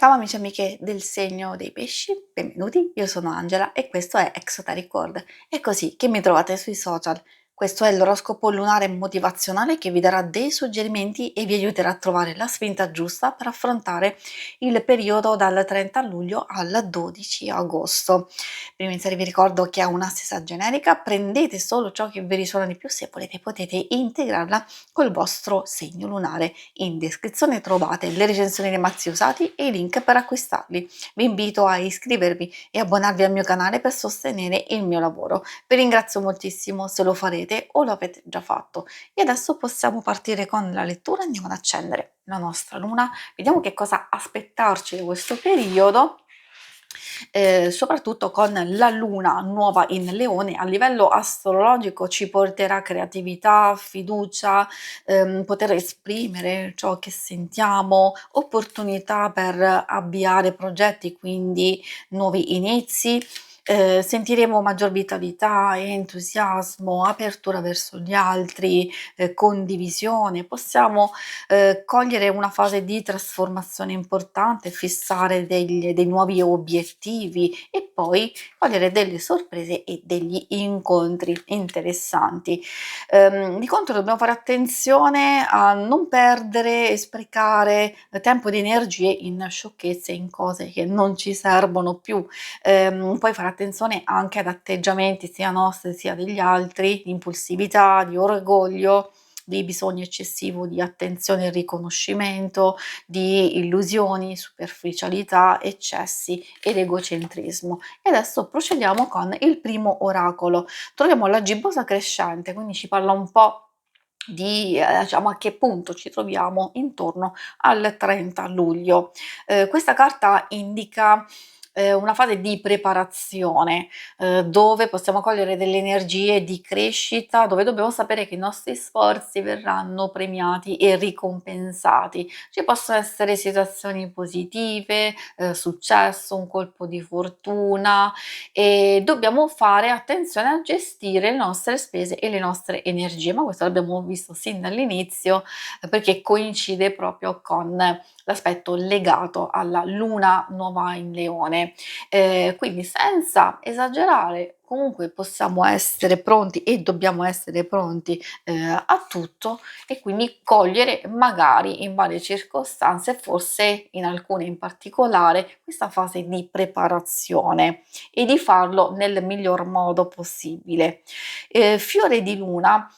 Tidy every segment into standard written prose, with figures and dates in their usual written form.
Ciao amici e amiche del segno dei pesci, benvenuti, io sono Angela e questo è Exoteric World. È così che mi trovate sui social. Questo è l'oroscopo lunare motivazionale che vi darà dei suggerimenti e vi aiuterà a trovare la spinta giusta per affrontare il periodo dal 30 luglio al 12 agosto. Prima di iniziare vi ricordo che è una stessa generica, prendete solo ciò che vi risuona di più, se volete potete integrarla col vostro segno lunare. In descrizione trovate le recensioni dei mazzi usati e i link per acquistarli. Vi invito a iscrivervi e abbonarvi al mio canale per sostenere il mio lavoro. Vi ringrazio moltissimo se lo farete o lo avete già fatto. E adesso possiamo partire con la lettura, andiamo ad accendere la nostra luna, vediamo che cosa aspettarci da questo periodo. Soprattutto con la luna nuova in Leone, a livello astrologico ci porterà creatività, fiducia, poter esprimere ciò che sentiamo, opportunità per avviare progetti, quindi nuovi inizi. Sentiremo maggior vitalità, entusiasmo, apertura verso gli altri, condivisione. Possiamo cogliere una fase di trasformazione importante, fissare dei nuovi obiettivi e poi cogliere delle sorprese e degli incontri interessanti. Di contro dobbiamo fare attenzione a non perdere e sprecare tempo ed energie in sciocchezze, in cose che non ci servono più. Poi fare attenzione anche ad atteggiamenti sia nostri sia degli altri, di impulsività, di orgoglio, di bisogno eccessivo di attenzione e riconoscimento, di illusioni, superficialità, eccessi ed egocentrismo. E adesso procediamo con il primo oracolo. Troviamo la gibbosa crescente, quindi ci parla un po' di diciamo a che punto ci troviamo intorno al 30 luglio. Questa carta indica una fase di preparazione, dove possiamo cogliere delle energie di crescita, dove dobbiamo sapere che i nostri sforzi verranno premiati e ricompensati. Ci possono essere situazioni positive, successo, un colpo di fortuna e dobbiamo fare attenzione a gestire le nostre spese e le nostre energie, ma questo l'abbiamo visto sin dall'inizio, perché coincide proprio con l'aspetto legato alla luna nuova in Leone. Quindi senza esagerare, comunque possiamo essere pronti e dobbiamo essere pronti a tutto e quindi cogliere magari in varie circostanze, forse in alcune in particolare, questa fase di preparazione e di farlo nel miglior modo possibile. Fiore di luna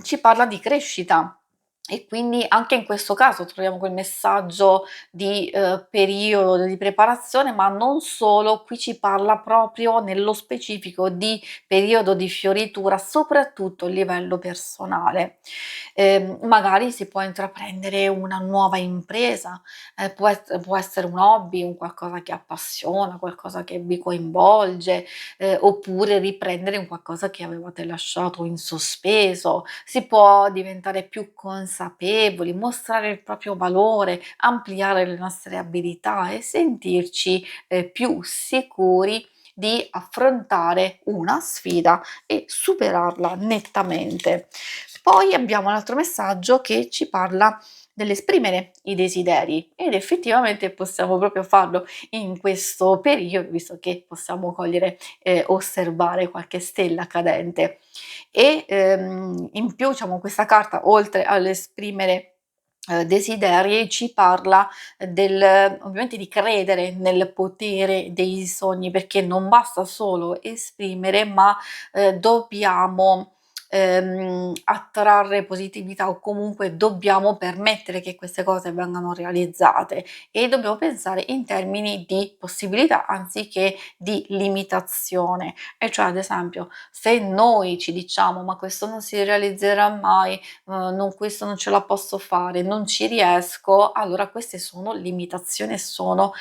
ci parla di crescita e quindi anche in questo caso troviamo quel messaggio di periodo di preparazione, ma non solo, qui ci parla proprio nello specifico di periodo di fioritura, soprattutto a livello personale. Magari si può intraprendere una nuova impresa, può essere un hobby, un qualcosa che appassiona, qualcosa che vi coinvolge, oppure riprendere un qualcosa che avevate lasciato in sospeso. Si può diventare più consapevoli, mostrare il proprio valore, ampliare le nostre abilità e sentirci, più sicuri di affrontare una sfida e superarla nettamente. Poi abbiamo un altro messaggio che ci parla dell'esprimere i desideri ed effettivamente possiamo proprio farlo in questo periodo, visto che possiamo cogliere osservare qualche stella cadente. E in più, diciamo, questa carta, oltre all'esprimere desideri, ci parla del ovviamente di credere nel potere dei sogni, perché non basta solo esprimere, ma dobbiamo attrarre positività o comunque dobbiamo permettere che queste cose vengano realizzate e dobbiamo pensare in termini di possibilità anziché di limitazione. E cioè, ad esempio, se noi ci diciamo: "Ma questo non si realizzerà mai, non questo non ce la posso fare, non ci riesco", allora queste sono limitazioni e sono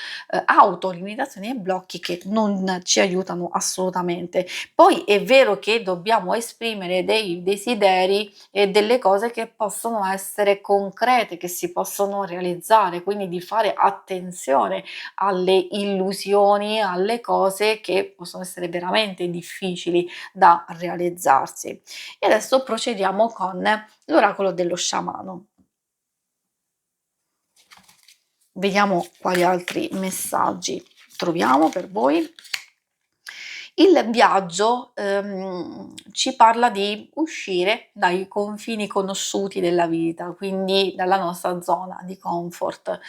autolimitazioni e blocchi che non ci aiutano assolutamente. Poi è vero che dobbiamo esprimere dei desideri e delle cose che possono essere concrete, che si possono realizzare, quindi di fare attenzione alle illusioni, alle cose che possono essere veramente difficili da realizzarsi. E adesso procediamo con l'oracolo dello sciamano. Vediamo quali altri messaggi troviamo per voi. Il viaggio, ci parla di uscire dai confini conosciuti della vita, quindi dalla nostra zona di comfort.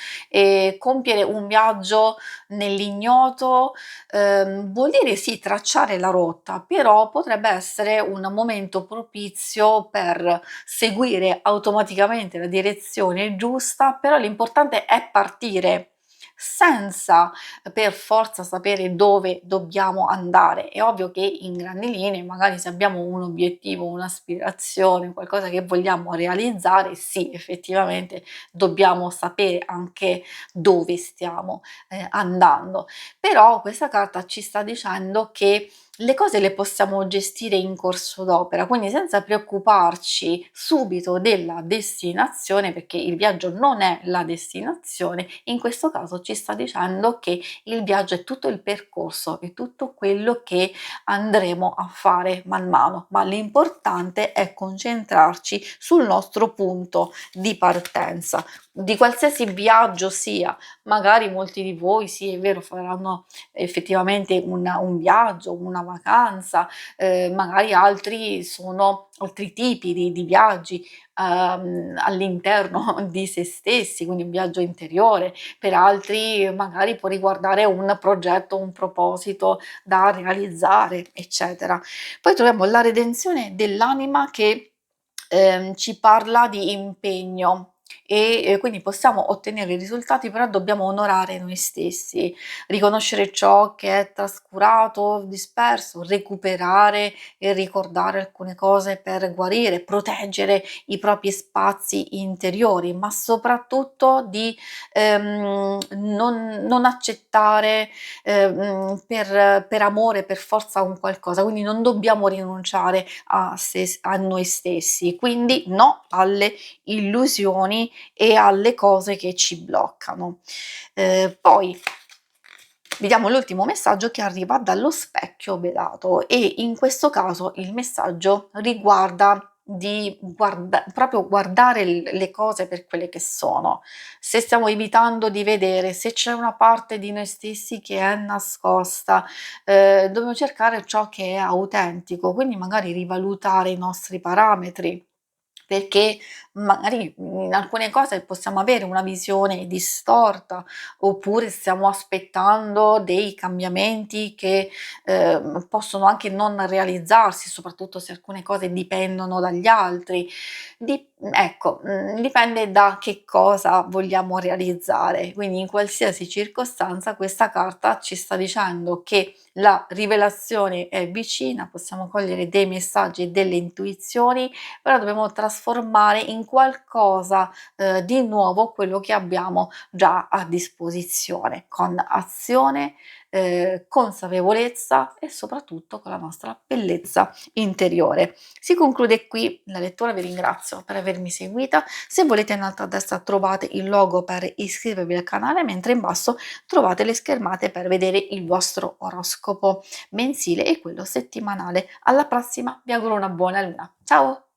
Compiere un viaggio nell'ignoto, vuol dire sì tracciare la rotta, però potrebbe essere un momento propizio per seguire automaticamente la direzione giusta, però l'importante è partire senza per forza sapere dove dobbiamo andare. È ovvio che in grandi linee, magari se abbiamo un obiettivo, un'aspirazione, qualcosa che vogliamo realizzare, sì, effettivamente dobbiamo sapere anche dove stiamo andando. Però questa carta ci sta dicendo che le cose le possiamo gestire in corso d'opera, quindi senza preoccuparci subito della destinazione, perché il viaggio non è la destinazione, in questo caso ci sta dicendo che il viaggio è tutto il percorso, è tutto quello che andremo a fare man mano, ma l'importante è concentrarci sul nostro punto di partenza. Di qualsiasi viaggio sia, magari molti di voi, sì, è vero, faranno effettivamente un viaggio, una vacanza, magari altri sono altri tipi di viaggi, all'interno di se stessi, quindi un viaggio interiore, per altri magari può riguardare un progetto, un proposito da realizzare, eccetera. Poi troviamo la redenzione dell'anima che, ci parla di impegno e quindi possiamo ottenere i risultati, però dobbiamo onorare noi stessi, riconoscere ciò che è trascurato, disperso, recuperare e ricordare alcune cose per guarire, proteggere i propri spazi interiori, ma soprattutto di non accettare per amore, per forza un qualcosa, quindi non dobbiamo rinunciare a noi stessi, quindi no alle illusioni e alle cose che ci bloccano. Poi vediamo l'ultimo messaggio che arriva dallo specchio velato e in questo caso il messaggio riguarda di proprio guardare le cose per quelle che sono. Se stiamo evitando di vedere, se c'è una parte di noi stessi che è nascosta, dobbiamo cercare ciò che è autentico, quindi magari rivalutare i nostri parametri, perché magari in alcune cose possiamo avere una visione distorta, oppure stiamo aspettando dei cambiamenti che, possono anche non realizzarsi, soprattutto se alcune cose dipendono dagli altri. Ecco, dipende da che cosa vogliamo realizzare. Quindi in qualsiasi circostanza questa carta ci sta dicendo che la rivelazione è vicina, possiamo cogliere dei messaggi e delle intuizioni, però dobbiamo trasformare in qualcosa, di nuovo quello che abbiamo già a disposizione, con azione, consapevolezza e soprattutto con la nostra bellezza interiore. Si conclude qui la lettura, vi ringrazio per avermi seguita. Se volete in alto a destra trovate il logo per iscrivervi al canale, mentre in basso trovate le schermate per vedere il vostro oroscopo mensile e quello settimanale. Alla prossima, vi auguro una buona luna. Ciao!